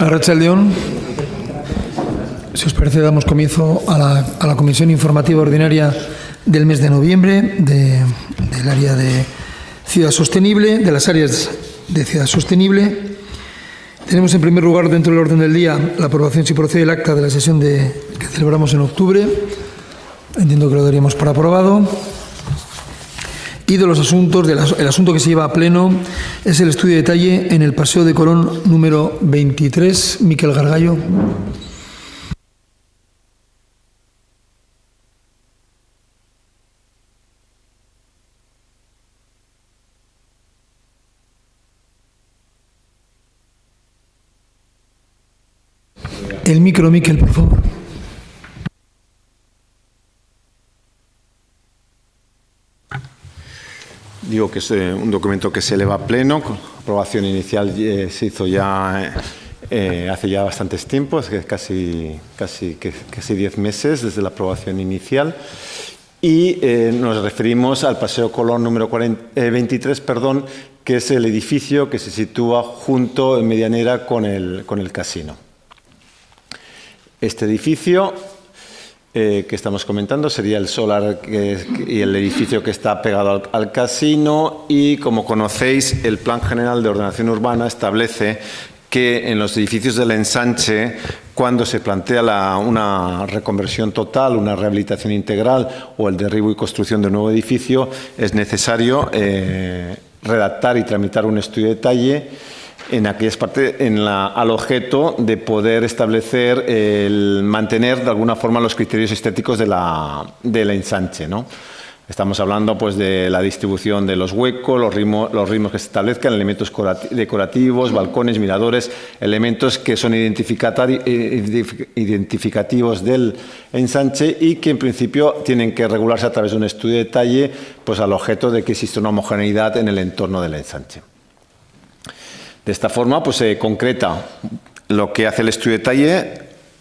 Arratsaldeon. Si os parece, damos comienzo a la comisión informativa ordinaria del mes de noviembre del área de Ciudad Sostenible, de las áreas de Ciudad Sostenible. Tenemos en primer lugar dentro del orden del día la aprobación, si procede, el acta de la sesión que celebramos en octubre. Entiendo que lo daríamos por aprobado. Y de los asuntos, el asunto que se lleva a pleno es el estudio de detalle en el Paseo de Colón número 23. Miquel Gargallo. El micro, Miquel, por favor. Digo que es un documento que se eleva a pleno. Aprobación inicial se hizo ya hace ya bastantes tiempos, casi 10 meses desde la aprobación inicial. Y nos referimos al Paseo Colón número 23, que es el edificio que se sitúa junto en medianera con el casino. Este edificio que estamos comentando sería el solar y el edificio que está pegado al casino, y como conocéis, el Plan General de Ordenación Urbana establece que en los edificios del ensanche, cuando se plantea una reconversión total, una rehabilitación integral o el derribo y construcción de un nuevo edificio, es necesario redactar y tramitar un estudio de detalle en aquellas partes, al objeto de poder establecer, mantener de alguna forma los criterios estéticos de la ensanche, ¿no? Estamos hablando pues de la distribución de los huecos, los ritmos que se establezcan, elementos decorativos, balcones, miradores, elementos que son identificativos del ensanche y que en principio tienen que regularse a través de un estudio de detalle, pues al objeto de que exista una homogeneidad en el entorno del ensanche. De esta forma, pues se concreta lo que hace el estudio de detalle.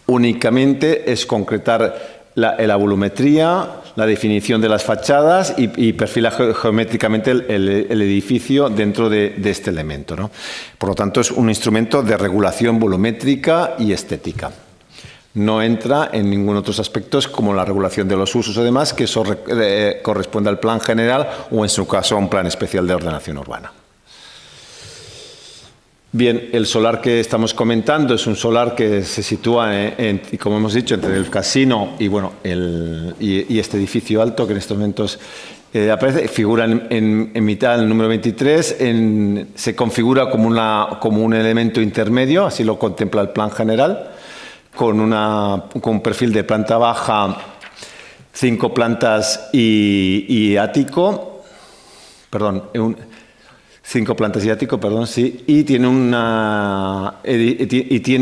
Únicamente es concretar la volumetría, la definición de las fachadas y perfila geométricamente el edificio dentro de este elemento, ¿no? Por lo tanto, es un instrumento de regulación volumétrica y estética. No entra en ningún otros aspectos como la regulación de los usos o demás, que eso corresponde al plan general o, en su caso, a un plan especial de ordenación urbana. Bien, el solar que estamos comentando es un solar que se sitúa, como hemos dicho, entre el casino y este edificio alto que en estos momentos aparece, figura en mitad del número 23, se configura como un elemento intermedio, así lo contempla el plan general, con un perfil de planta baja, 5 plantas y ático, 5 plantas y ático, sí, y tiene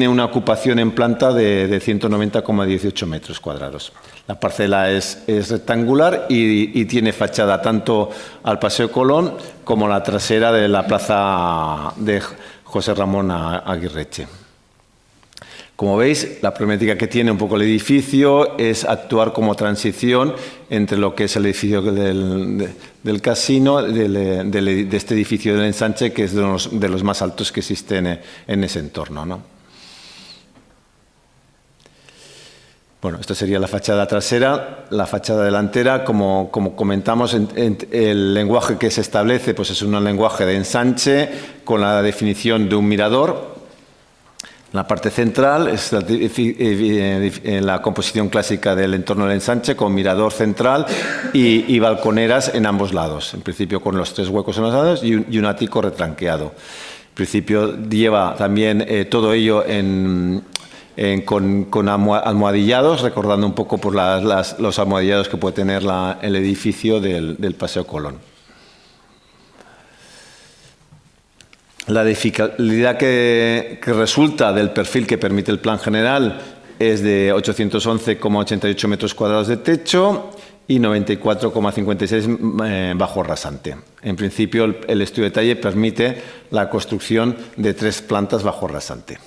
una ocupación en planta de 190,18 metros cuadrados. La parcela es rectangular y tiene fachada tanto al Paseo Colón como a la trasera de la plaza de José Ramón Aguirreche. Como veis, la problemática que tiene un poco el edificio es actuar como transición entre lo que es el edificio del casino, de este edificio del ensanche, que es de los más altos que existen en ese entorno, ¿no? Bueno, esta sería la fachada trasera. La fachada delantera, como comentamos, el lenguaje que se establece pues es un lenguaje de ensanche con la definición de un mirador. La parte central es la composición clásica del entorno del ensanche, con mirador central y balconeras en ambos lados. En principio con los 3 huecos en los lados y un ático retranqueado. En principio lleva también todo ello con almohadillados, recordando un poco por los almohadillados que puede tener el edificio del Paseo Colón. La dificultad que resulta del perfil que permite el plan general es de 811,88 metros cuadrados de techo y 94,56 bajo rasante. En principio, el estudio de detalle permite la construcción de 3 plantas bajo rasante.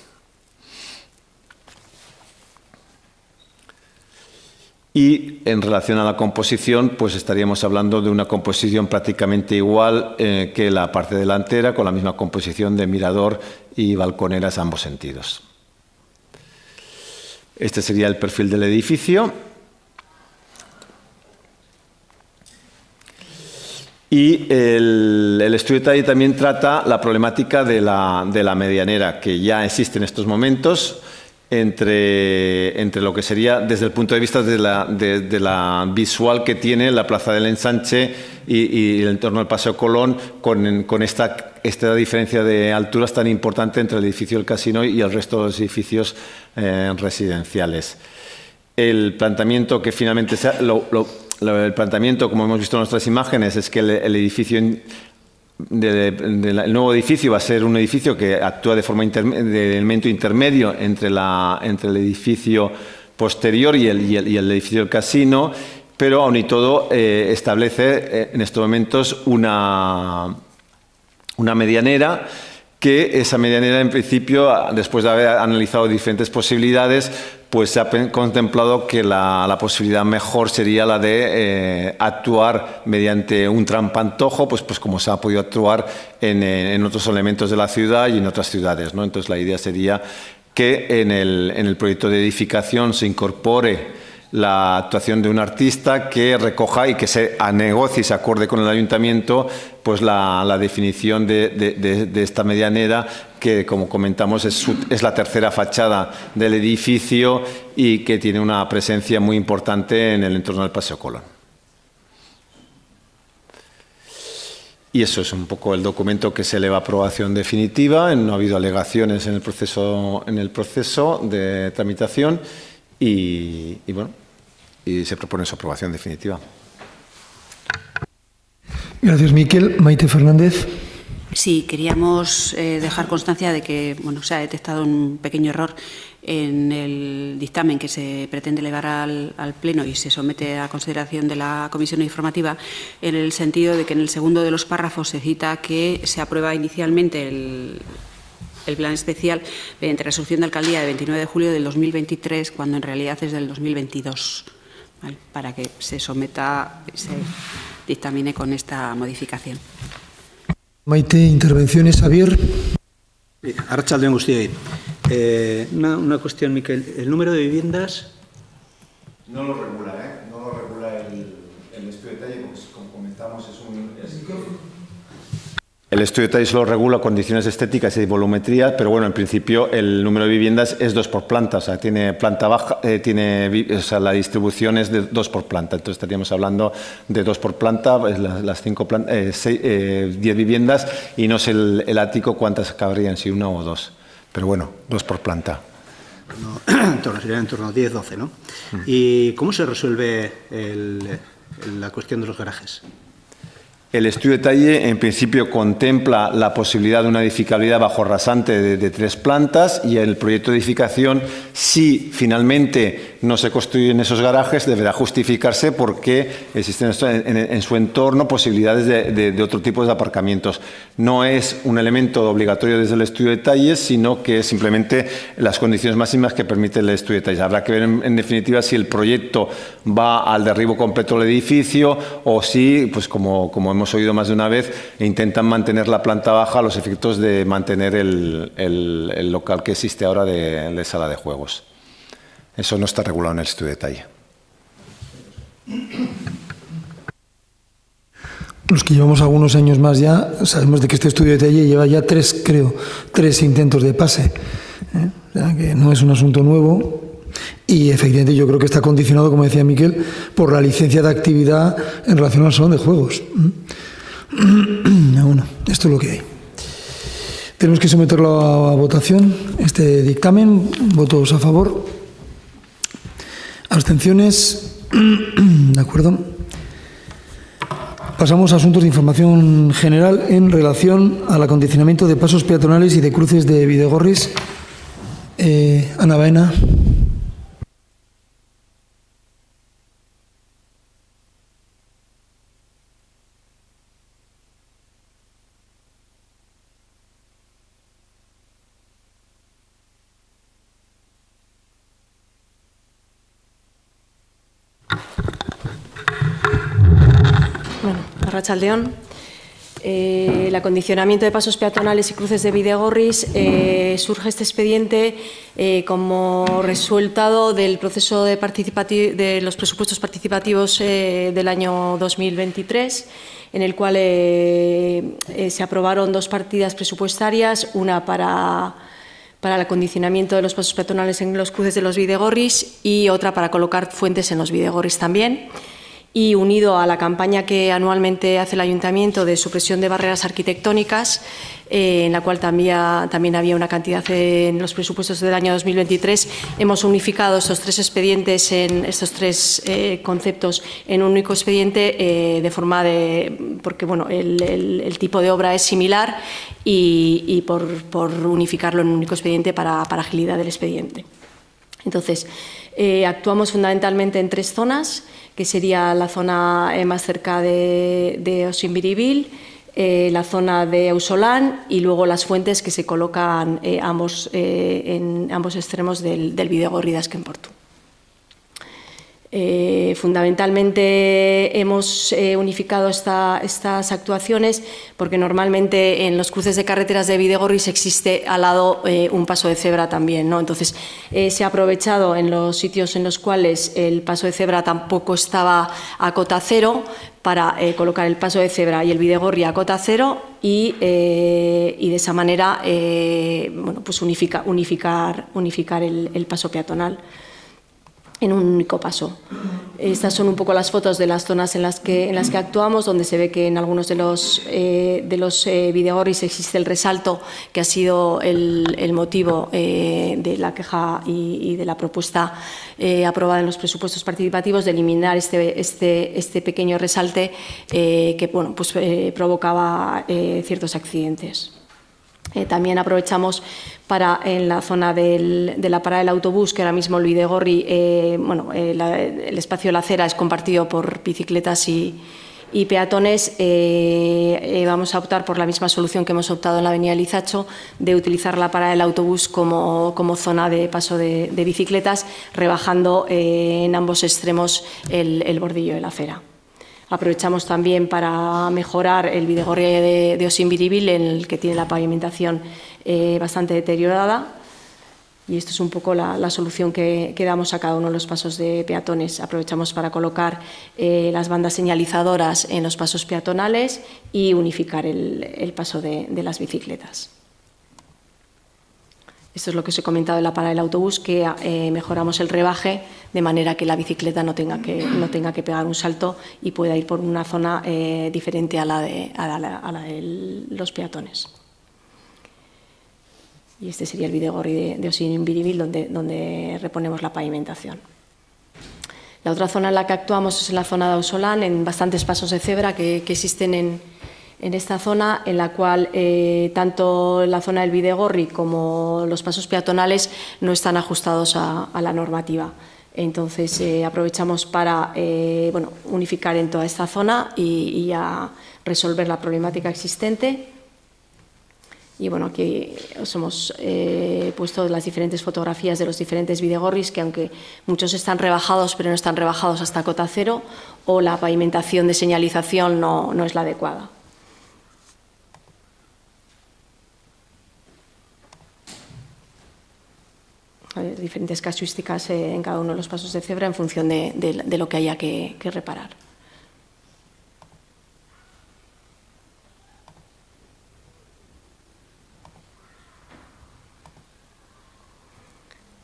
Y en relación a la composición, pues estaríamos hablando de una composición prácticamente igual que la parte delantera, con la misma composición de mirador y balconeras a ambos sentidos. Este sería el perfil del edificio. Y el estudio de detalle también trata la problemática de la medianera, que ya existe en estos momentos entre lo que sería, desde el punto de vista de la visual que tiene la Plaza del Ensanche y el entorno del Paseo Colón, con esta diferencia de alturas tan importante entre el edificio del Casino y el resto de los edificios residenciales. El planteamiento que finalmente el planteamiento, como hemos visto en nuestras imágenes, es que el edificio el nuevo edificio va a ser un edificio que actúa de forma de elemento intermedio entre el edificio posterior y el edificio del Casino, pero aun y todo establece en estos momentos una medianera, que esa medianera, en principio, después de haber analizado diferentes posibilidades, pues se ha contemplado que la posibilidad mejor sería la de actuar mediante un trampantojo, pues como se ha podido actuar en otros elementos de la ciudad y en otras ciudades, ¿no? Entonces, la idea sería que en el proyecto de edificación se incorpore la actuación de un artista que recoja y que se negocie y se acorde con el ayuntamiento pues la definición de esta medianera, que, como comentamos, es la tercera fachada del edificio y que tiene una presencia muy importante en el entorno del Paseo Colón. Y eso es un poco el documento que se eleva a aprobación definitiva. No ha habido alegaciones en el proceso de tramitación y se propone su aprobación definitiva. Gracias, Miquel. Maite Fernández. Sí, queríamos dejar constancia de que se ha detectado un pequeño error en el dictamen que se pretende elevar al Pleno y se somete a consideración de la Comisión Informativa, en el sentido de que en el segundo de los párrafos se cita que se aprueba inicialmente el plan especial mediante resolución de alcaldía de 29 de julio del 2023, cuando en realidad es del 2022, ¿vale? Para que se someta, se dictamine con esta modificación. Maite, intervenciones. Xavier. Arratsalde on guztioi. Una cuestión, Miquel. ¿El número de viviendas? No lo regula, no lo regula el estudio de detalle, porque, como comentamos, el estudio de detalle solo regula condiciones estéticas y volumetría, pero bueno, en principio el número de viviendas es 2 por planta, o sea, tiene planta baja, la distribución es de 2 por planta, entonces estaríamos hablando de 2 por planta, las 10 viviendas, y no sé el ático cuántas cabrían, si 1 o 2, pero bueno, 2 por planta. Serían en torno a 10, 12, ¿no? ¿Y cómo se resuelve la cuestión de los garajes? El estudio de detalle, en principio, contempla la posibilidad de una edificabilidad bajo rasante de 3 plantas, y el proyecto de edificación, si finalmente no se construyen esos garajes, deberá justificarse porque existen en su entorno posibilidades de otro tipo de aparcamientos. No es un elemento obligatorio desde el estudio de detalles, sino que es simplemente las condiciones máximas que permite el estudio de detalles. Habrá que ver, en definitiva, si el proyecto va al derribo completo del edificio o si, pues como hemos oído más de una vez, intentan mantener la planta baja a los efectos de mantener el local que existe ahora de sala de juegos. Eso no está regulado en el estudio de detalle. Los que llevamos algunos años más ya sabemos de que este estudio de detalle lleva ya 3 intentos de pase. O sea, que no es un asunto nuevo. Y efectivamente yo creo que está condicionado, como decía Miquel, por la licencia de actividad en relación al salón de juegos. Bueno, esto es lo que hay. Tenemos que someterlo a votación, este dictamen. ¿Votos a favor? ¿Abstenciones? De acuerdo. Pasamos a asuntos de información general en relación al acondicionamiento de pasos peatonales y de cruces de Bidegorris. Ana Baena. Bueno, arratsaldeon. El acondicionamiento de pasos peatonales y cruces de Bidegorris. Surge este expediente como resultado del proceso de los presupuestos participativos del año 2023, en el cual se aprobaron 2 partidas presupuestarias, una para el acondicionamiento de los pasos peatonales en los cruces de los Bidegorris y otra para colocar fuentes en los Bidegorris también. Y unido a la campaña que anualmente hace el Ayuntamiento de supresión de barreras arquitectónicas, en la cual también había una cantidad en los presupuestos del año 2023, hemos unificado estos 3 expedientes, estos 3 conceptos en un único expediente, porque bueno, el tipo de obra es similar y por unificarlo en un único expediente para agilidad del expediente. Entonces, actuamos fundamentalmente en 3 zonas, que sería la zona más cerca de Osimbiribil, la zona de Ausolán y luego las fuentes que se colocan en ambos extremos del Bidegorri de Azken Portu. Fundamentalmente hemos unificado estas actuaciones porque normalmente en los cruces de carreteras de Bidegorris existe al lado un paso de cebra también, ¿no? Entonces se ha aprovechado en los sitios en los cuales el paso de cebra tampoco estaba a cota cero para colocar el paso de cebra y el Bidegorri a cota cero y de esa manera bueno, pues unificar el paso peatonal en un único paso. Estas son un poco las fotos de las zonas en las que actuamos, donde se ve que en algunos de los Bidegorris existe el resalto, que ha sido el motivo de la queja y de la propuesta aprobada en los presupuestos participativos, de eliminar este pequeño resalte que bueno, pues, provocaba ciertos accidentes. También aprovechamos en la zona de la parada del autobús, que ahora mismo el Bidegorri, bueno, el espacio de la acera es compartido por bicicletas y peatones. Vamos a optar por la misma solución que hemos optado en la avenida Lizacho, de utilizar la parada del autobús como zona de paso de bicicletas, rebajando en ambos extremos el bordillo de la acera. Aprovechamos también para mejorar el Bidegorri de Osimbiribil, en el que tiene la pavimentación bastante deteriorada. Y esto es un poco la solución que damos a cada uno de los pasos de peatones. Aprovechamos para colocar las bandas señalizadoras en los pasos peatonales y unificar el paso de las bicicletas. Esto es lo que os he comentado en la parada del autobús, que mejoramos el rebaje de manera que la bicicleta no tenga que pegar un salto y pueda ir por una zona diferente a la de los peatones. Y este sería el Bidegorri de Osimbiribil, donde reponemos la pavimentación. La otra zona en la que actuamos es en la zona de Ausolán, en bastantes pasos de cebra que existen en esta zona, en la cual tanto la zona del Bidegorri como los pasos peatonales no están ajustados a la normativa. Entonces aprovechamos para bueno, unificar en toda esta zona y a resolver la problemática existente. Y bueno, aquí os hemos puesto las diferentes fotografías de los diferentes Bidegorris, que aunque muchos están rebajados, pero no están rebajados hasta cota cero, o la pavimentación de señalización no es la adecuada. Diferentes casuísticas en cada uno de los pasos de cebra en función de lo que haya que reparar.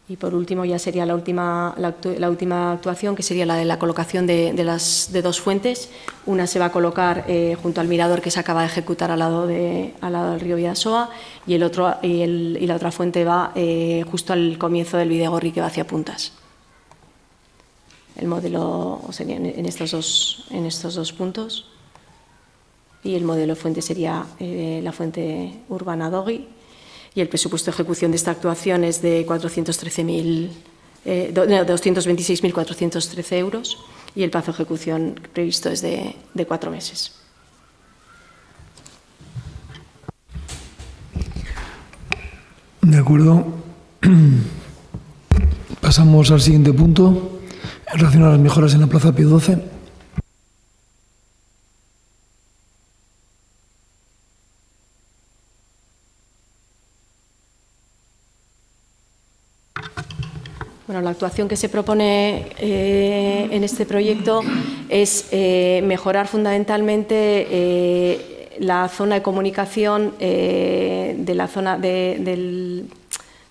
Y por último ya sería la última actuación, que sería la de la colocación de 2 fuentes. Una se va a colocar junto al mirador que se acaba de ejecutar al lado del río Bidasoa, y la otra fuente va justo al comienzo del Bidegorri, que va hacia Puntas. El modelo sería en estos dos puntos, y el modelo de fuente sería la fuente urbana Dogi. Y el presupuesto de ejecución de esta actuación es de 226.413 euros, y el plazo de ejecución previsto es de 4 meses. De acuerdo. Pasamos al siguiente punto, en relación a las mejoras en la Plaza Pío XII. Bueno, la actuación que se propone en este proyecto es mejorar fundamentalmente la zona de comunicación de la zona de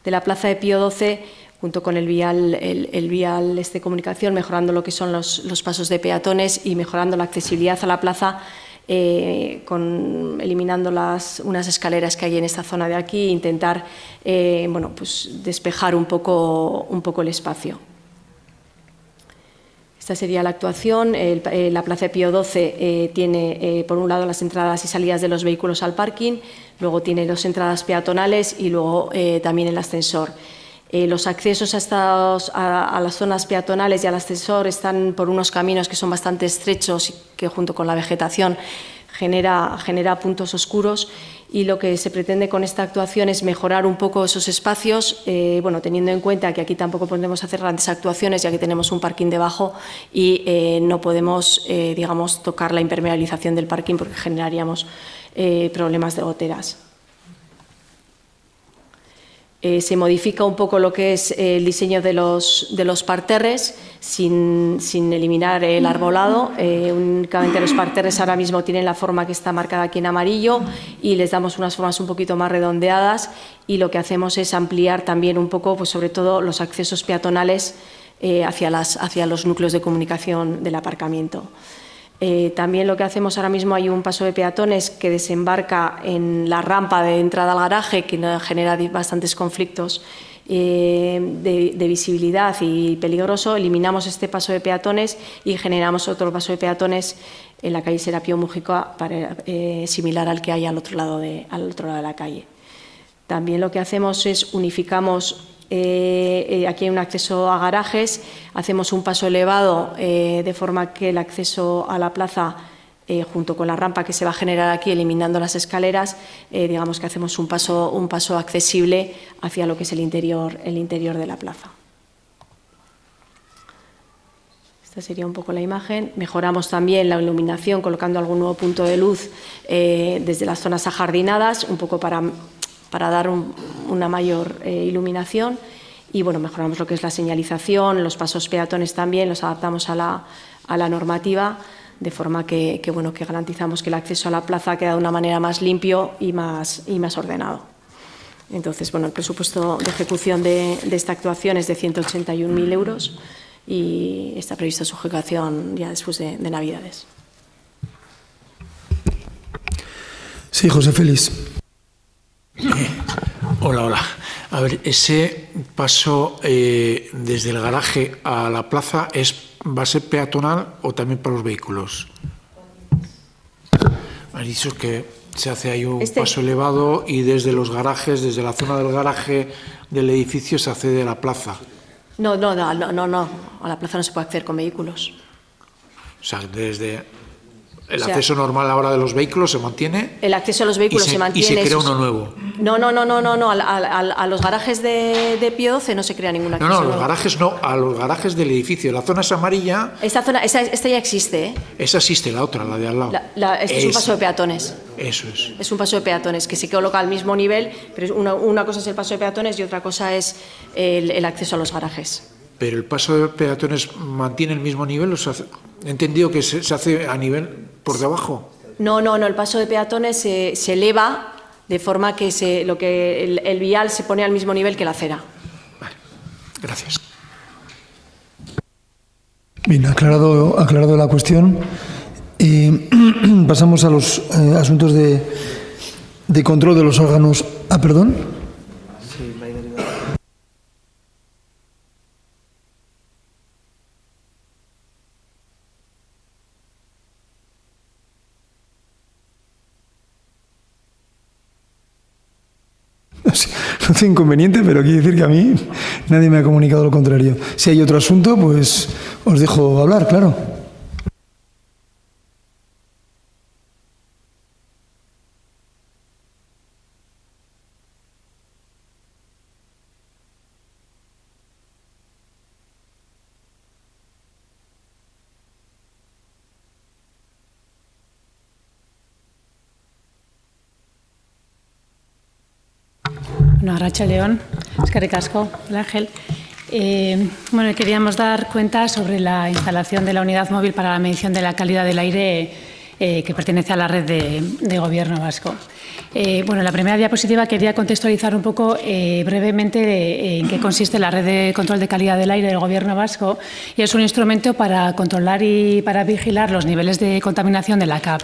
la plaza de Pío XII junto con el vial de comunicación, mejorando lo que son los pasos de peatones y mejorando la accesibilidad a la plaza, eliminando unas escaleras que hay en esta zona de aquí e intentar bueno, pues despejar un poco el espacio. Esta sería la actuación. La plaza de Pío XII tiene, por un lado, las entradas y salidas de los vehículos al parking, luego tiene 2 entradas peatonales y luego también el ascensor. Los accesos a las zonas peatonales y al ascensor están por unos caminos que son bastante estrechos y que junto con la vegetación genera puntos oscuros, y lo que se pretende con esta actuación es mejorar un poco esos espacios, bueno, teniendo en cuenta que aquí tampoco podemos hacer grandes actuaciones ya que tenemos un parking debajo y no podemos, digamos, tocar la impermeabilización del parking porque generaríamos problemas de goteras. Se modifica un poco lo que es el diseño de los parterres sin eliminar el arbolado. Únicamente los parterres ahora mismo tienen la forma que está marcada aquí en amarillo y les damos unas formas un poquito más redondeadas, y lo que hacemos es ampliar también un poco, pues sobre todo los accesos peatonales hacia los núcleos de comunicación del aparcamiento. También lo que hacemos ahora mismo, hay un paso de peatones que desembarca en la rampa de entrada al garaje, que genera bastantes conflictos de visibilidad y peligroso. Eliminamos este paso de peatones y generamos otro paso de peatones en la calle Serapio Mújica, similar al que hay al otro lado de la calle. También lo que hacemos es unificamos. Aquí hay un acceso a garajes, hacemos un paso elevado de forma que el acceso a la plaza, junto con la rampa que se va a generar aquí, eliminando las escaleras, digamos que hacemos un paso accesible hacia lo que es el interior de la plaza. Esta sería un poco la imagen. Mejoramos también la iluminación colocando algún nuevo punto de luz desde las zonas ajardinadas, un poco para dar una mayor iluminación, y bueno, mejoramos lo que es la señalización, los pasos peatones también, los adaptamos a la normativa, de forma que garantizamos que el acceso a la plaza queda de una manera más limpio y más ordenado. Entonces, bueno, el presupuesto de ejecución de esta actuación es de 181.000 euros y está prevista su ejecución ya después de Navidades. Sí, José Félix. Hola. A ver, ese paso desde el garaje a la plaza ¿va a ser peatonal o también para los vehículos? Has dicho que se hace ahí un paso elevado y desde los garajes, desde la zona del garaje del edificio se accede a la plaza. No. A la plaza no se puede acceder con vehículos. O sea, desde el acceso normal ahora de los vehículos se mantiene. El acceso a los vehículos se mantiene. ¿Y se crea uno nuevo? No. A los garajes de Pío XII no se crea ningún acceso. No, a los garajes del edificio. La zona es amarilla. Esta ya existe, ¿eh? Esa existe, la otra, la de al lado. Este es un paso de peatones. Eso es. Es un paso de peatones que se coloca al mismo nivel, pero una cosa es el paso de peatones y otra cosa es el acceso a los garajes. ¿Pero el paso de peatones mantiene el mismo nivel? O sea, he entendido que se hace a nivel por debajo. No, el paso de peatones se eleva de forma que el vial se pone al mismo nivel que la acera. Vale, gracias. Bien, aclarado la cuestión. Pasamos a los asuntos de control de los órganos. ¿Perdón? No tengo inconveniente, pero quiere decir que a mí nadie me ha comunicado lo contrario. Si hay otro asunto, pues os dejo hablar, claro. Bueno, Arratsalde on, eskerrik asko, Ángel. Bueno, queríamos dar cuenta sobre la instalación de la unidad móvil para la medición de la calidad del aire que pertenece a la red de Gobierno vasco. Bueno, la primera diapositiva quería contextualizar un poco brevemente en qué consiste la red de control de calidad del aire del Gobierno vasco, y es un instrumento para controlar y para vigilar los niveles de contaminación de la CAP.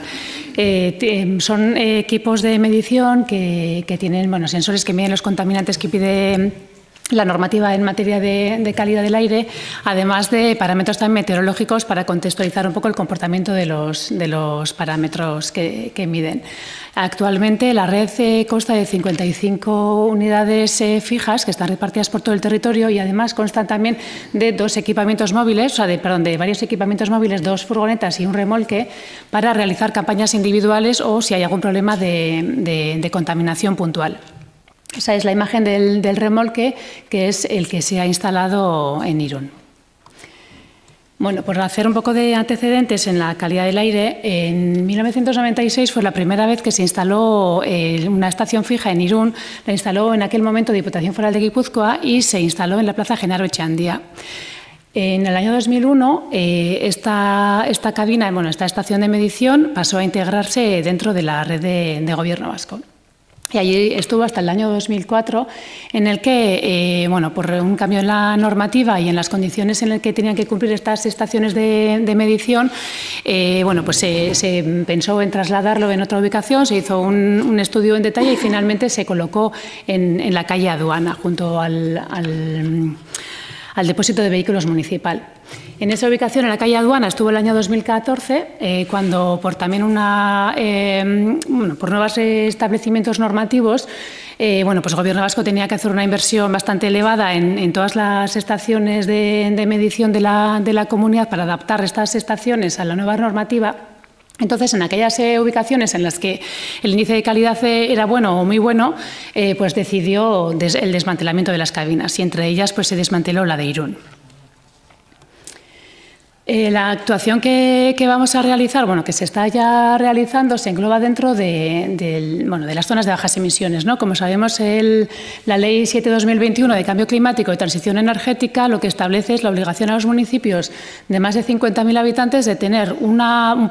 Son equipos de medición que tienen sensores que miden los contaminantes que pide la normativa en materia de calidad del aire, además de parámetros también meteorológicos para contextualizar un poco el comportamiento de los parámetros que miden. Actualmente la red consta de 55 unidades fijas que están repartidas por todo el territorio, y además constan también de dos equipamientos móviles, de varios equipamientos móviles, 2 furgonetas y un remolque, para realizar campañas individuales o si hay algún problema de contaminación puntual. Esa es la imagen del remolque, que es el que se ha instalado en Irún. Bueno, por hacer un poco de antecedentes en la calidad del aire, en 1996 fue la primera vez que se instaló una estación fija en Irún. La instaló en aquel momento Diputación Foral de Guipúzcoa y se instaló en la Plaza Genaro Echeandía. En el año 2001, esta cabina, esta estación de medición pasó a integrarse dentro de la red de Gobierno vasco. Y allí estuvo hasta el año 2004, en el que, por un cambio en la normativa y en las condiciones en las que tenían que cumplir estas estaciones de medición, se pensó en trasladarlo en otra ubicación, se hizo un estudio en detalle y finalmente se colocó en la calle Aduana, junto al depósito de vehículos municipal. En esa ubicación, en la calle Aduana, estuvo el año 2014, cuando por también por nuevos establecimientos normativos, el Gobierno vasco tenía que hacer una inversión bastante elevada en todas las estaciones de medición de la comunidad para adaptar estas estaciones a la nueva normativa. Entonces, en aquellas ubicaciones en las que el índice de calidad era bueno o muy bueno, decidió el desmantelamiento de las cabinas, y entre ellas se desmanteló la de Irún. La actuación que vamos a realizar, que se está ya realizando, se engloba dentro de las zonas de bajas emisiones, ¿no? Como sabemos, la Ley 7/2021 de Cambio Climático y Transición Energética lo que establece es la obligación a los municipios de más de 50.000 habitantes de tener un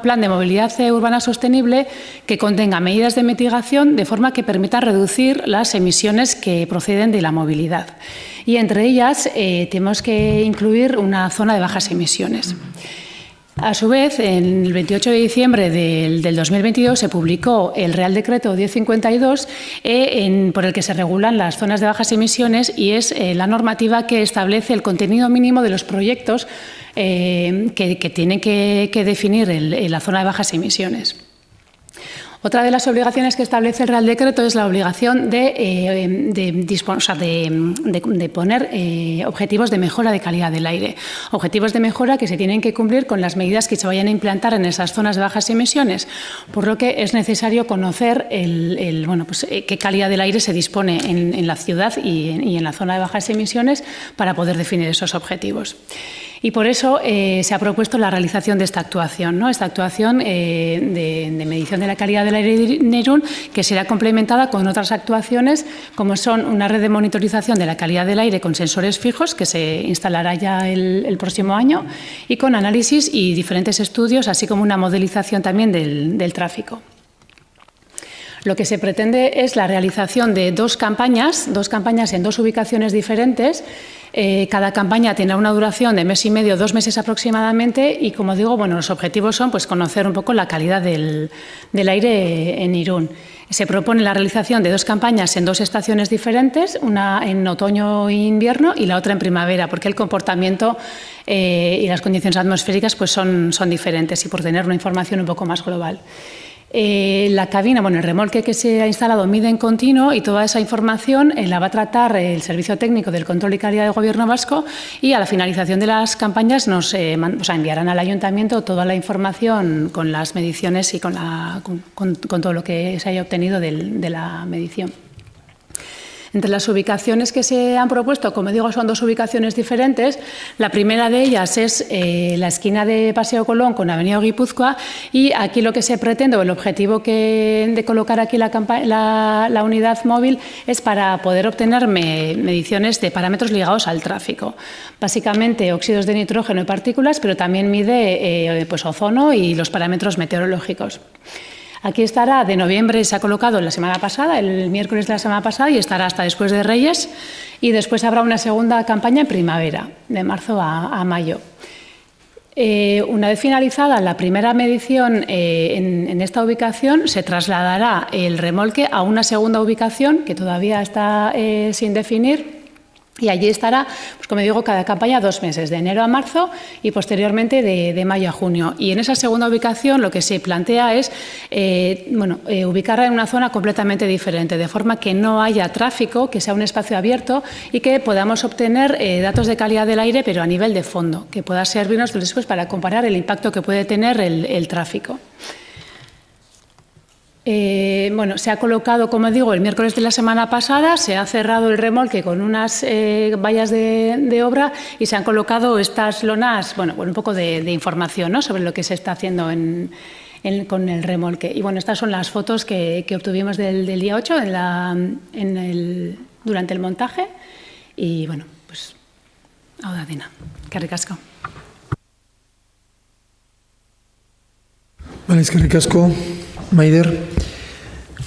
plan de movilidad urbana sostenible que contenga medidas de mitigación de forma que permita reducir las emisiones que proceden de la movilidad. Y entre ellas tenemos que incluir una zona de bajas emisiones. A su vez, el 28 de diciembre del 2022 se publicó el Real Decreto 1052 por el que se regulan las zonas de bajas emisiones, y es la normativa que establece el contenido mínimo de los proyectos que tienen que definir la zona de bajas emisiones. Otra de las obligaciones que establece el Real Decreto es la obligación de poner objetivos de mejora de calidad del aire. Objetivos de mejora que se tienen que cumplir con las medidas que se vayan a implantar en esas zonas de bajas emisiones, por lo que es necesario conocer qué calidad del aire se dispone en la ciudad y en la zona de bajas emisiones para poder definir esos objetivos. Y por eso se ha propuesto la realización de esta actuación, ¿no? Esta actuación de medición de la calidad del aire en Irún, que será complementada con otras actuaciones, como son una red de monitorización de la calidad del aire con sensores fijos, que se instalará ya el próximo año, y con análisis y diferentes estudios, así como una modelización también del tráfico. Lo que se pretende es la realización de dos campañas en 2 ubicaciones diferentes. Cada campaña tendrá una duración de mes y medio, 2 meses aproximadamente, y, como digo, los objetivos son conocer un poco la calidad del aire en Irún. Se propone la realización de 2 campañas en 2 estaciones diferentes, una en otoño e invierno y la otra en primavera, porque el comportamiento y las condiciones atmosféricas son diferentes, y por tener una información un poco más global. La cabina, el remolque que se ha instalado mide en continuo, y toda esa información la va a tratar el Servicio Técnico del Control y Calidad del Gobierno vasco, y a la finalización de las campañas nos enviarán al Ayuntamiento toda la información con las mediciones y con todo lo que se haya obtenido de la medición. Entre las ubicaciones que se han propuesto, como digo, son 2 ubicaciones diferentes. La primera de ellas es la esquina de Paseo Colón con Avenida Guipúzcoa, y aquí lo que se pretende, o el objetivo de colocar aquí la unidad móvil, es para poder obtener mediciones de parámetros ligados al tráfico. Básicamente óxidos de nitrógeno y partículas, pero también mide pues, ozono y los parámetros meteorológicos. Aquí estará de noviembre, se ha colocado la semana pasada, el miércoles de la semana pasada, y estará hasta después de Reyes, y después habrá una segunda campaña en primavera, de marzo a mayo. Una vez finalizada la primera medición en esta ubicación, se trasladará el remolque a una segunda ubicación que todavía está sin definir. Y allí estará, pues como digo, cada campaña 2 meses, de enero a marzo y posteriormente de mayo a junio. Y en esa segunda ubicación lo que se plantea es ubicarla en una zona completamente diferente, de forma que no haya tráfico, que sea un espacio abierto y que podamos obtener datos de calidad del aire, pero a nivel de fondo, que pueda servirnos después para comparar el impacto que puede tener el tráfico. Se ha colocado, como digo, el miércoles de la semana pasada, se ha cerrado el remolque con unas vallas de obra y se han colocado estas lonas, un poco de información, ¿no?, sobre lo que se está haciendo con el remolque. Y estas son las fotos que obtuvimos del día 8 durante el montaje. Y hau da dena. Eskerrik asko. Vale, eskerrik asko, Maider.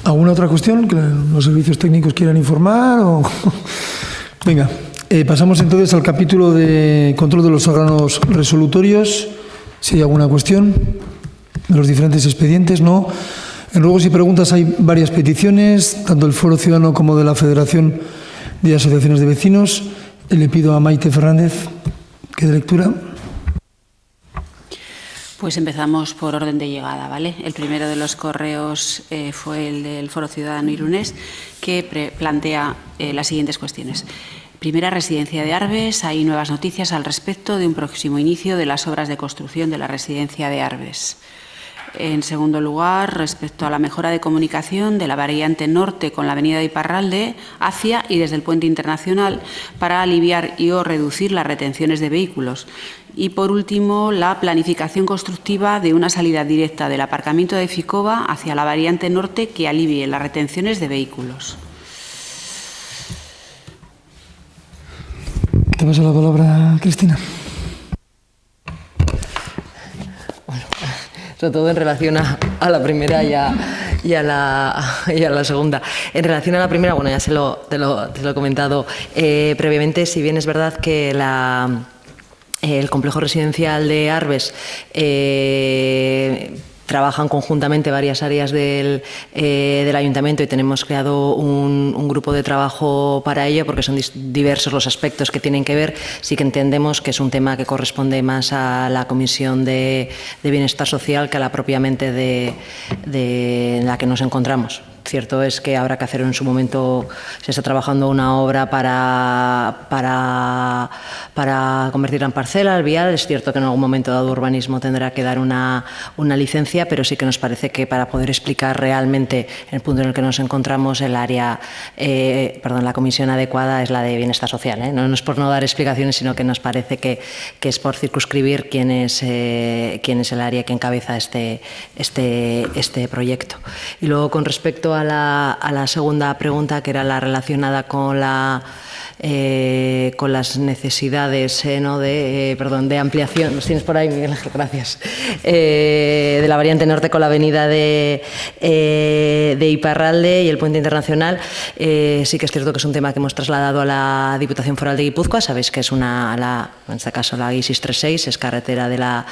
¿Alguna otra cuestión que los servicios técnicos quieran informar? Venga, pasamos entonces al capítulo de control de los órganos resolutorios. Si hay alguna cuestión de los diferentes expedientes, no. En ruegos y preguntas hay varias peticiones, tanto del Foro Ciudadano como de la Federación de Asociaciones de Vecinos. Le pido a Maite Fernández que dé lectura. Pues empezamos por orden de llegada, ¿vale? El primero de los correos fue el del Foro Ciudadano Irunés, que plantea las siguientes cuestiones. Primera, residencia de Arbes. Hay nuevas noticias al respecto de un próximo inicio de las obras de construcción de la residencia de Arbes. En segundo lugar, respecto a la mejora de comunicación de la variante norte con la avenida de Iparralde hacia y desde el puente internacional para aliviar y o reducir las retenciones de vehículos. Y, por último, la planificación constructiva de una salida directa del aparcamiento de Ficova hacia la variante norte que alivie las retenciones de vehículos. Te paso la palabra, Cristina. Sobre todo en relación a la primera y a la segunda. En relación a la primera, ya te lo he comentado previamente, si bien es verdad que el complejo residencial de Arbes trabajan conjuntamente varias áreas del Ayuntamiento y tenemos creado un grupo de trabajo para ello porque son diversos los aspectos que tienen que ver. Sí que entendemos que es un tema que corresponde más a la Comisión de Bienestar Social que a la propiamente de la que nos encontramos. Cierto es que habrá que hacer en su momento, se está trabajando una obra para convertirla en parcela, el vial. Es cierto que en algún momento dado urbanismo tendrá que dar una licencia, pero sí que nos parece que para poder explicar realmente el punto en el que nos encontramos, el área, la comisión adecuada es la de Bienestar Social. No es por no dar explicaciones, sino que nos parece que es por circunscribir quién es el área que encabeza este proyecto. Y luego, con respecto a la segunda pregunta, que era la relacionada con las necesidades de ampliación, los tienes por ahí, Miguel Ángel, gracias, de la variante norte con la avenida de Iparralde y el puente internacional. Sí que es cierto que es un tema que hemos trasladado a la Diputación Foral de Guipúzcoa. Sabéis que es en este caso la I636, es carretera de la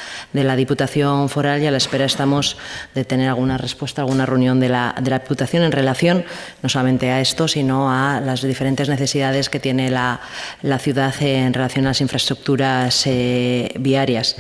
Diputación Foral, y a la espera estamos de tener alguna respuesta, alguna reunión de la Diputación en relación no solamente a esto, sino a las diferentes necesidades que tiene la ciudad en relación a las infraestructuras viarias.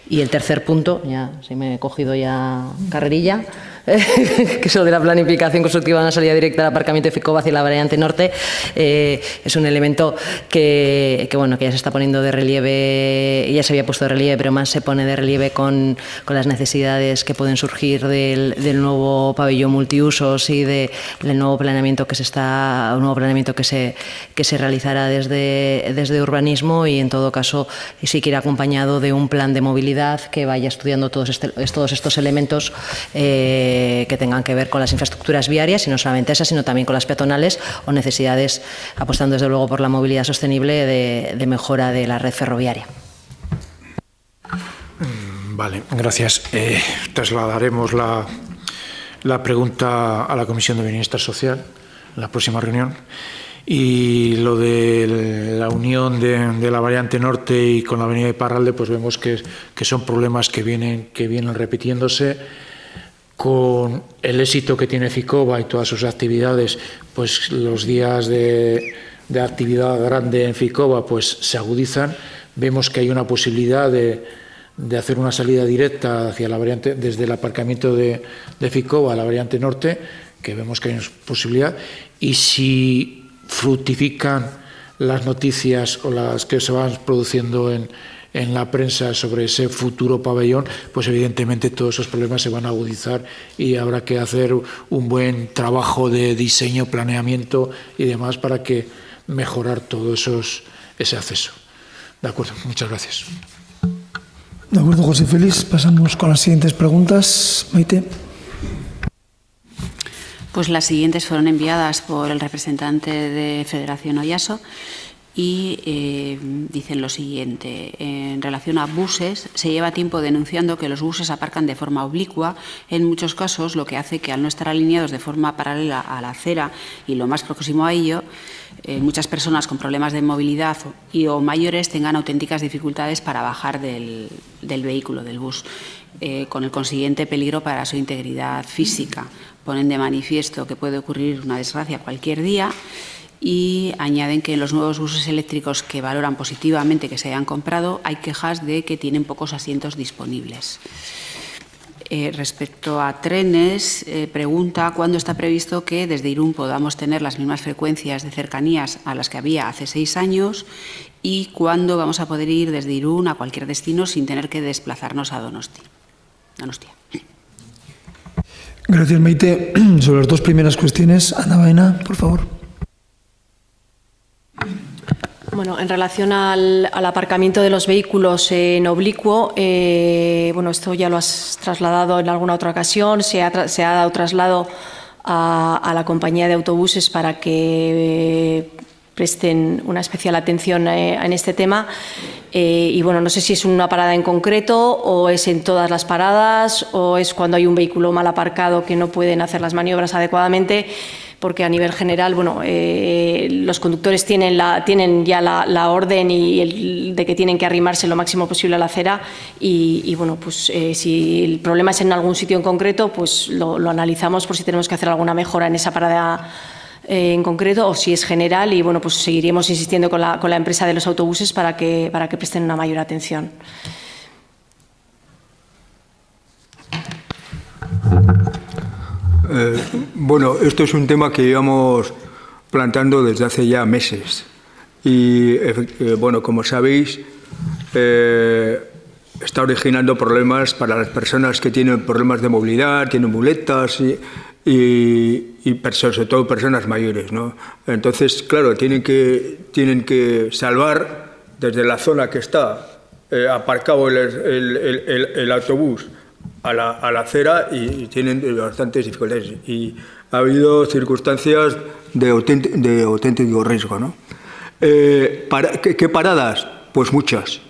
Y el tercer punto, ya si me he cogido ya carrerilla, que es lo de la planificación constructiva de una salida directa al aparcamiento de Ficoba hacia la variante norte, es un elemento que ya se está poniendo de relieve, ya se había puesto de relieve, pero más se pone de relieve con las necesidades que pueden surgir del nuevo pabellón multiusos y del nuevo planeamiento que se realizará desde urbanismo, y en todo caso sí que irá acompañado de un plan de movilidad que vaya estudiando todos estos elementos que tengan que ver con las infraestructuras viarias, y no solamente esas, sino también con las peatonales o necesidades, apostando desde luego por la movilidad sostenible, de mejora de la red ferroviaria. Vale, gracias. Trasladaremos la pregunta a la Comisión de Bienestar Social en la próxima reunión. Y lo de la unión de la variante norte y con la avenida de Parralde, pues vemos que son problemas que vienen repitiéndose. Con el éxito que tiene Ficoba y todas sus actividades, pues los días de actividad grande en Ficoba pues se agudizan. Vemos que hay una posibilidad de hacer una salida directa hacia la variante, desde el aparcamiento de Ficoba a la variante norte, que vemos que hay una posibilidad. Y si fructifican las noticias o las que se van produciendo en la prensa sobre ese futuro pabellón, pues evidentemente todos esos problemas se van a agudizar y habrá que hacer un buen trabajo de diseño, planeamiento y demás para que mejorar todo ese acceso. De acuerdo, muchas gracias. De acuerdo, José Félix. Pasamos con las siguientes preguntas. Maite. Pues las siguientes fueron enviadas por el representante de Federación Oyaso y dicen lo siguiente. En relación a buses, se lleva tiempo denunciando que los buses aparcan de forma oblicua, en muchos casos, lo que hace que al no estar alineados de forma paralela a la acera y lo más próximo a ello, muchas personas con problemas de movilidad o mayores tengan auténticas dificultades para bajar del vehículo, del bus, con el consiguiente peligro para su integridad física. Ponen de manifiesto que puede ocurrir una desgracia cualquier día y añaden que en los nuevos buses eléctricos que valoran positivamente que se hayan comprado hay quejas de que tienen pocos asientos disponibles. Respecto a trenes, pregunta cuándo está previsto que desde Irún podamos tener las mismas frecuencias de cercanías a las que había hace 6 años y cuándo vamos a poder ir desde Irún a cualquier destino sin tener que desplazarnos a Donostia. Gracias, Maite. Sobre las dos primeras cuestiones, Ana Baena, por favor. Bueno, en relación al aparcamiento de los vehículos en oblicuo, esto ya lo has trasladado en alguna otra ocasión, se ha dado traslado a la compañía de autobuses para que presten una especial atención en este tema. Y no sé si es una parada en concreto o es en todas las paradas o es cuando hay un vehículo mal aparcado que no pueden hacer las maniobras adecuadamente, porque a nivel general, los conductores tienen ya la orden de que tienen que arrimarse lo máximo posible a la acera y si el problema es en algún sitio en concreto, pues lo analizamos por si tenemos que hacer alguna mejora en esa parada en concreto o si es general y seguiremos insistiendo con la empresa de los autobuses para que presten una mayor atención. Esto es un tema que llevamos planteando desde hace ya meses y, como sabéis, está originando problemas para las personas que tienen problemas de movilidad, tienen muletas y sobre todo personas mayores, ¿no? Entonces, claro, tienen que salvar desde la zona que está aparcado el autobús a la acera y tienen bastantes dificultades y ha habido circunstancias de auténtico riesgo, ¿no? ¿Qué paradas? Pues muchas.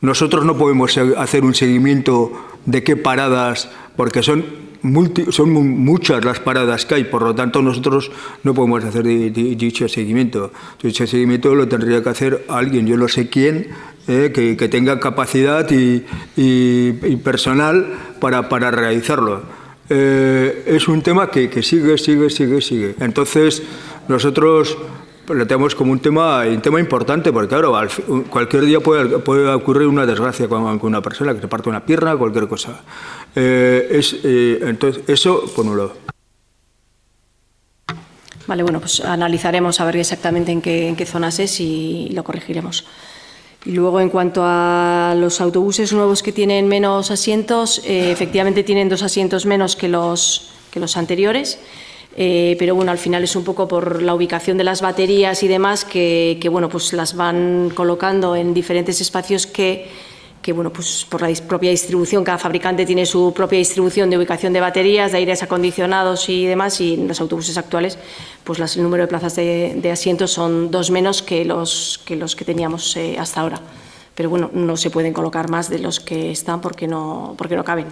Nosotros no podemos hacer un seguimiento de qué paradas, porque son muchas las paradas que hay, por lo tanto nosotros no podemos hacer dicho seguimiento. Dicho seguimiento lo tendría que hacer alguien, yo no sé quién, que tenga capacidad y personal para realizarlo. Es un tema que sigue. Entonces nosotros lo tenemos como un tema importante, porque claro, cualquier día puede ocurrir una desgracia con una persona, que se parte una pierna, cualquier cosa. Entonces, eso por un lado. Vale, bueno, pues analizaremos a ver exactamente en qué zonas es y lo corregiremos. Y luego, en cuanto a los autobuses nuevos que tienen menos asientos, efectivamente tienen 2 asientos menos que los anteriores, pero bueno, al final es un poco por la ubicación de las baterías y demás que bueno, pues las van colocando en diferentes espacios que bueno, pues por la propia distribución, cada fabricante tiene su propia distribución de ubicación de baterías, de aires acondicionados y demás, y en los autobuses actuales pues el número de plazas de asientos son 2 menos que los que teníamos hasta ahora. Pero bueno, no se pueden colocar más de los que están porque no caben.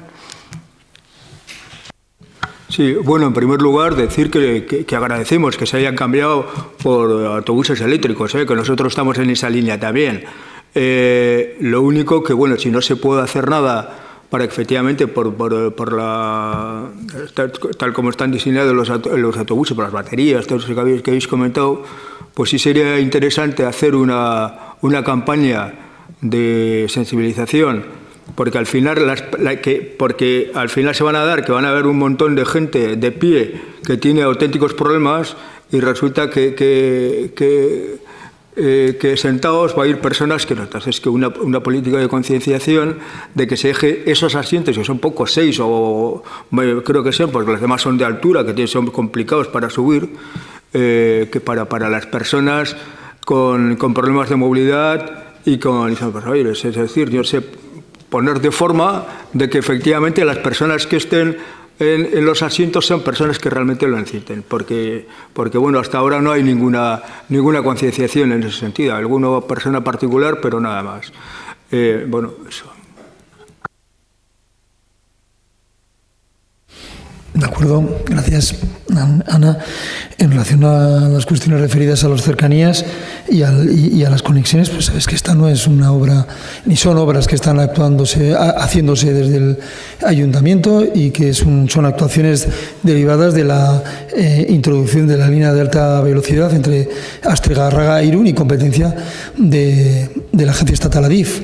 Sí, bueno, en primer lugar, decir que agradecemos que se hayan cambiado por autobuses eléctricos, que nosotros estamos en esa línea también. Lo único que, bueno, si no se puede hacer nada para que efectivamente tal como están diseñados los autobuses, por las baterías, todo eso que habéis comentado, pues sí sería interesante hacer una campaña de sensibilización, porque al final se van a dar que van a haber un montón de gente de pie que tiene auténticos problemas y resulta que sentados va a ir personas que no. Entonces, que una política de concienciación de que se deje esos asientos, que son pocos, 6 o creo que sean, porque los demás son de altura, que son complicados para subir, que para las personas con problemas de movilidad y con aires. Es decir, yo sé poner de forma de que efectivamente las personas que estén en los asientos sean personas que realmente lo necesiten, porque bueno, hasta ahora no hay ninguna concienciación en ese sentido, alguna persona particular, pero nada más. Bueno, eso. De acuerdo, gracias, Ana. En relación a las cuestiones referidas a las cercanías y a las conexiones, pues sabes que esta no es una obra, ni son obras que están haciéndose desde el ayuntamiento y que son actuaciones derivadas de la introducción de la línea de alta velocidad entre Astigarraga e Irún y competencia de la Agencia Estatal ADIF.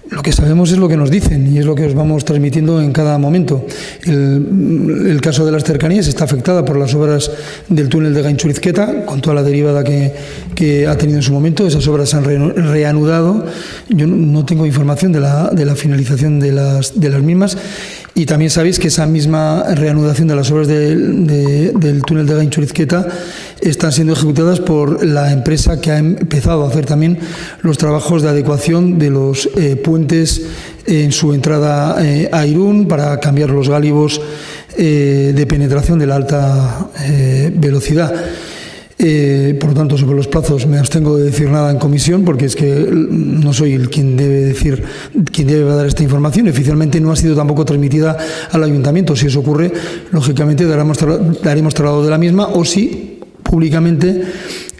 Lo que sabemos es lo que nos dicen y es lo que os vamos transmitiendo en cada momento. El caso de las cercanías está afectada por las obras del túnel de Gaintxurizketa, con toda la derivada que ha tenido en su momento. Esas obras se han reanudado. Yo no tengo información de la finalización de las mismas. Y también sabéis que esa misma reanudación de las obras del túnel de Gaintxurizketa están siendo ejecutadas por la empresa que ha empezado a hacer también los trabajos de adecuación de los puentes en su entrada a Irún para cambiar los gálibos de penetración de la alta velocidad. Por lo tanto, sobre los plazos me abstengo de decir nada en comisión porque es que no soy quien debe dar esta información. Oficialmente no ha sido tampoco transmitida al ayuntamiento. Si eso ocurre, lógicamente daremos traslado de la misma, o si públicamente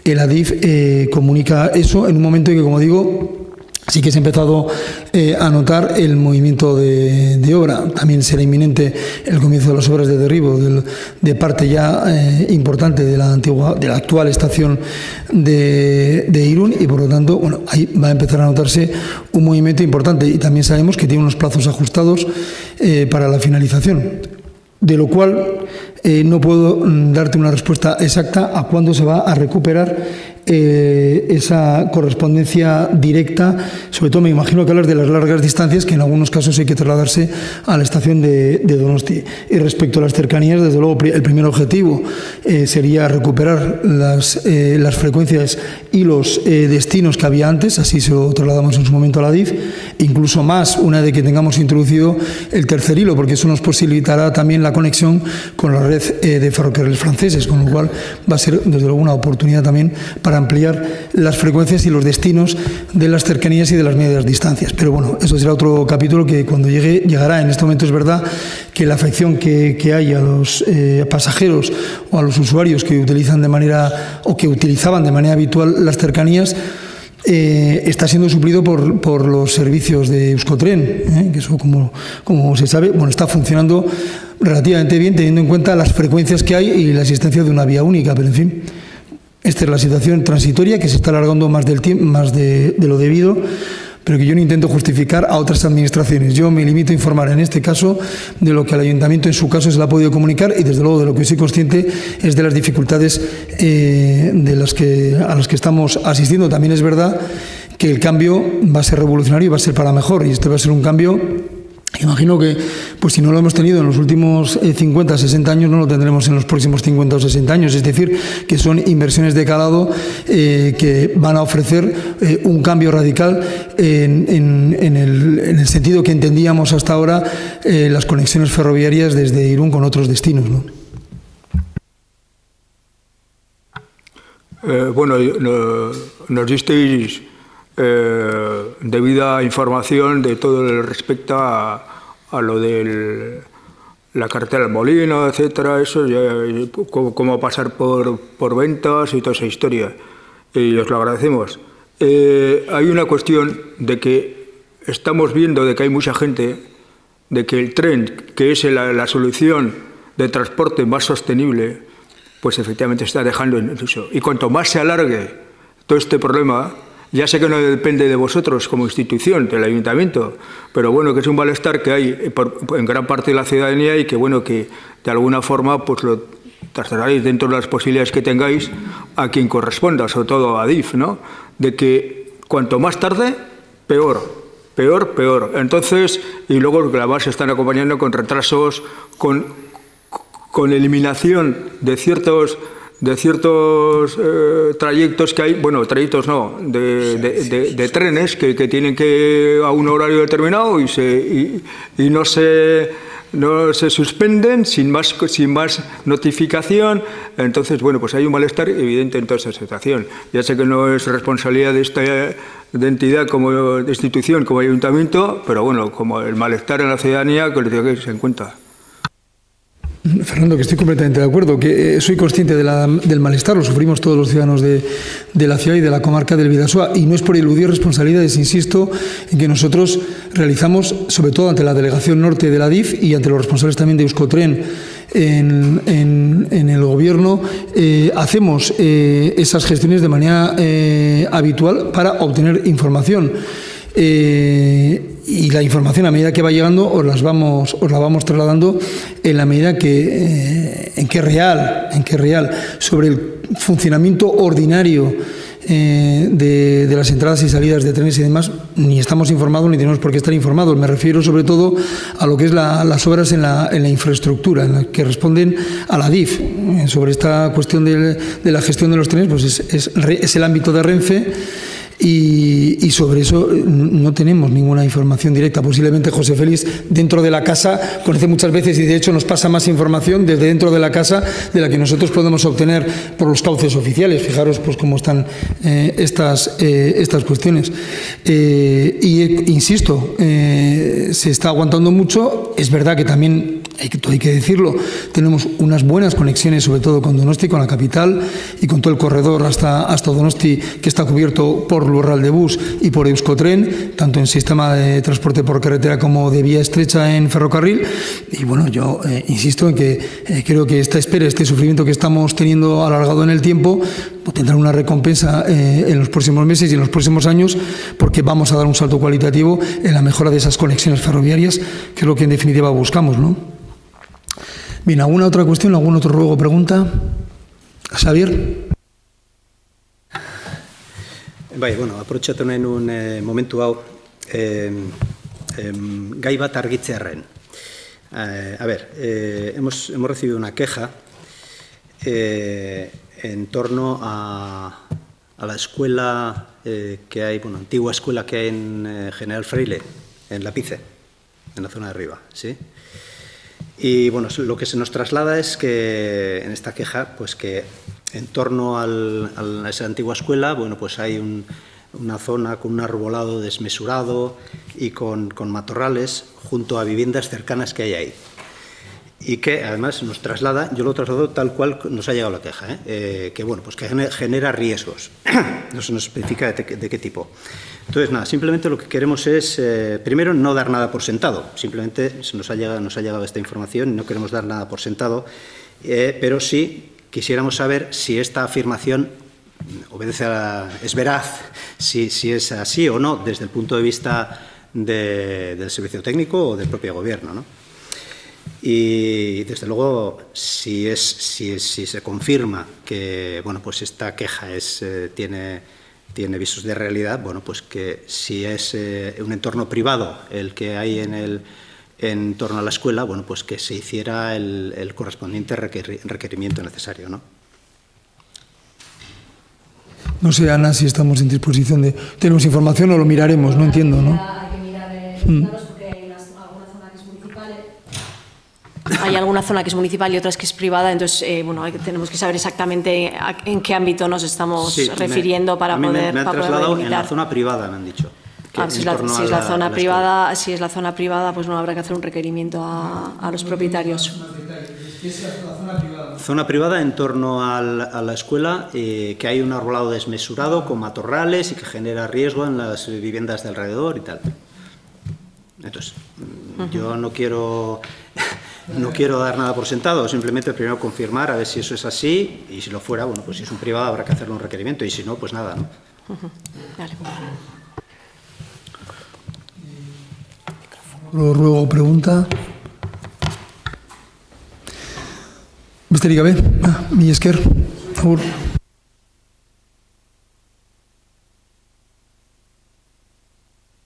el ADIF comunica eso en un momento en que, como digo, sí que se ha empezado a notar el movimiento de obra. También será inminente el comienzo de las obras de derribo de parte ya importante de la actual estación de Irún y, por lo tanto, bueno, ahí va a empezar a notarse un movimiento importante y también sabemos que tiene unos plazos ajustados para la finalización, de lo cual no puedo darte una respuesta exacta a cuándo se va a recuperar esa correspondencia directa. Sobre todo me imagino que hablas de las largas distancias, que en algunos casos hay que trasladarse a la estación de Donosti. Y respecto a las cercanías, desde luego el primer objetivo sería recuperar las frecuencias y los destinos que había antes, así se lo trasladamos en su momento a la DIF, incluso más una vez que tengamos introducido el tercer hilo, porque eso nos posibilitará también la conexión con la red de ferrocarriles franceses, con lo cual va a ser desde luego una oportunidad también para ampliar las frecuencias y los destinos de las cercanías y de las medias distancias. Pero bueno, eso será otro capítulo que cuando llegará. En este momento es verdad que la afección que hay a los pasajeros o a los usuarios que utilizan que utilizaban de manera habitual las cercanías está siendo suplido por los servicios de Euskotren, que eso, como se sabe, bueno, está funcionando relativamente bien teniendo en cuenta las frecuencias que hay y la existencia de una vía única, pero en fin, esta es la situación transitoria que se está alargando más de lo debido, pero que yo no intento justificar a otras administraciones. Yo me limito a informar en este caso de lo que al Ayuntamiento en su caso se le ha podido comunicar y desde luego de lo que soy consciente es de las dificultades a las que estamos asistiendo. También es verdad que el cambio va a ser revolucionario y va a ser para mejor, y este va a ser un cambio, imagino que pues si no lo hemos tenido en los últimos 50, 60 años, no lo tendremos en los próximos 50 o 60 años, es decir, que son inversiones de calado que van a ofrecer un cambio radical en el sentido que entendíamos hasta ahora las conexiones ferroviarias desde Irún con otros destinos, ¿no? Bueno, nos disteis debida información de todo lo que respecta a lo de la carretera del Molino, etcétera, eso, cómo pasar por ventas y toda esa historia. Y os lo agradecemos. Hay una cuestión de que estamos viendo de que hay mucha gente, de que el tren, que es la solución de transporte más sostenible, pues efectivamente está dejando en uso. Y cuanto más se alargue todo este problema, ya sé que no depende de vosotros como institución, del Ayuntamiento, pero bueno, que es un malestar que hay en gran parte de la ciudadanía y que bueno, que de alguna forma pues lo trasladaréis dentro de las posibilidades que tengáis a quien corresponda, sobre todo a Adif, ¿no? De que cuanto más tarde, peor. Peor. Entonces, y luego que además se están acompañando con retrasos, con eliminación de ciertos trayectos que hay, bueno, trayectos no, de trenes que tienen que a un horario determinado y no se suspenden sin más notificación. Entonces, bueno, pues hay un malestar evidente en toda esa situación. Ya sé que no es responsabilidad de esta entidad como de institución, como Ayuntamiento, pero bueno, como el malestar en la ciudadanía, que les digo que se en cuenta. Fernando, que estoy completamente de acuerdo, que soy consciente del malestar, lo sufrimos todos los ciudadanos de la ciudad y de la comarca del Bidasoa, y no es por eludir responsabilidades, insisto, en que nosotros realizamos, sobre todo ante la Delegación Norte de la DIF y ante los responsables también de Euskotren en el Gobierno, hacemos esas gestiones de manera habitual para obtener información. Y la información, a medida que va llegando, os la vamos trasladando en la medida en que es real, sobre el funcionamiento ordinario de las entradas y salidas de trenes y demás, ni estamos informados ni tenemos por qué estar informados. Me refiero sobre todo a lo que es las obras en la infraestructura, en las que responden a la DIF. Sobre esta cuestión de la gestión de los trenes, pues es el ámbito de Renfe. Y sobre eso no tenemos ninguna información directa. Posiblemente José Félix, dentro de la casa, conoce muchas veces y de hecho nos pasa más información desde dentro de la casa de la que nosotros podemos obtener por los cauces oficiales. Fijaros pues cómo están estas cuestiones. Insisto, se está aguantando mucho. Es verdad que también hay que decirlo, tenemos unas buenas conexiones, sobre todo con Donosti, con la capital y con todo el corredor hasta Donosti, que está cubierto por Lurral de Bus y por Euskotren, tanto en sistema de transporte por carretera como de vía estrecha en ferrocarril. Y bueno, yo insisto en que creo que esta espera, este sufrimiento que estamos teniendo alargado en el tiempo, pues tendrá una recompensa en los próximos meses y en los próximos años, porque vamos a dar un salto cualitativo en la mejora de esas conexiones ferroviarias, que es lo que en definitiva buscamos, ¿no? Bien, ¿alguna otra cuestión, algún otro ruego o pregunta? Xavier? Bai, bueno, aprotxatu nahi nun momentu hau gai bat argitzearren. A ver, hemos recibido una queja en torno a la escuela que hay, bueno, antigua escuela que hay en General Freire, en Lapice, en la zona de arriba, ¿sí? Y bueno, lo que se nos traslada es que en esta queja, pues que en torno a esa antigua escuela, bueno, pues hay una zona con un arbolado desmesurado y con matorrales junto a viviendas cercanas que hay ahí. Y que además nos traslada, yo lo traslado tal cual nos ha llegado la queja, que bueno, pues que genera riesgos. No se nos especifica de qué tipo. Entonces, nada, simplemente lo que queremos es, primero, no dar nada por sentado. Simplemente nos ha llegado esta información y no queremos dar nada por sentado, pero sí quisiéramos saber si esta afirmación es veraz si es así o no desde el punto de vista del servicio técnico o del propio gobierno, ¿no? Y desde luego, si se confirma que pues esta queja tiene visos de realidad, pues que si es un entorno privado el que hay en torno a la escuela, pues que se hiciera el correspondiente requerimiento necesario, ¿no? No sé, Ana, si estamos en disposición de... ¿Tenemos información o lo miraremos? No entiendo, ¿no? Hay que mirar porque hay alguna zona que es municipal. Hay alguna zona que es municipal y otras que es privada, entonces tenemos que saber exactamente en qué ámbito nos estamos refiriendo para poder me han trasladado delimitar. En la zona privada, me han dicho. Si es la zona privada, pues no habrá que hacer un requerimiento a los propietarios. Zona privada en torno a la escuela, que hay un arbolado desmesurado con matorrales y que genera riesgo en las viviendas de alrededor y tal. Entonces, yo no quiero dar nada por sentado, simplemente primero confirmar a ver si eso es así, y si lo fuera, pues si es un privado habrá que hacerle un requerimiento, y si no, pues nada, ¿no? Vale. Lo ruego, pregunta. Besterik gabe, mi esker, agur.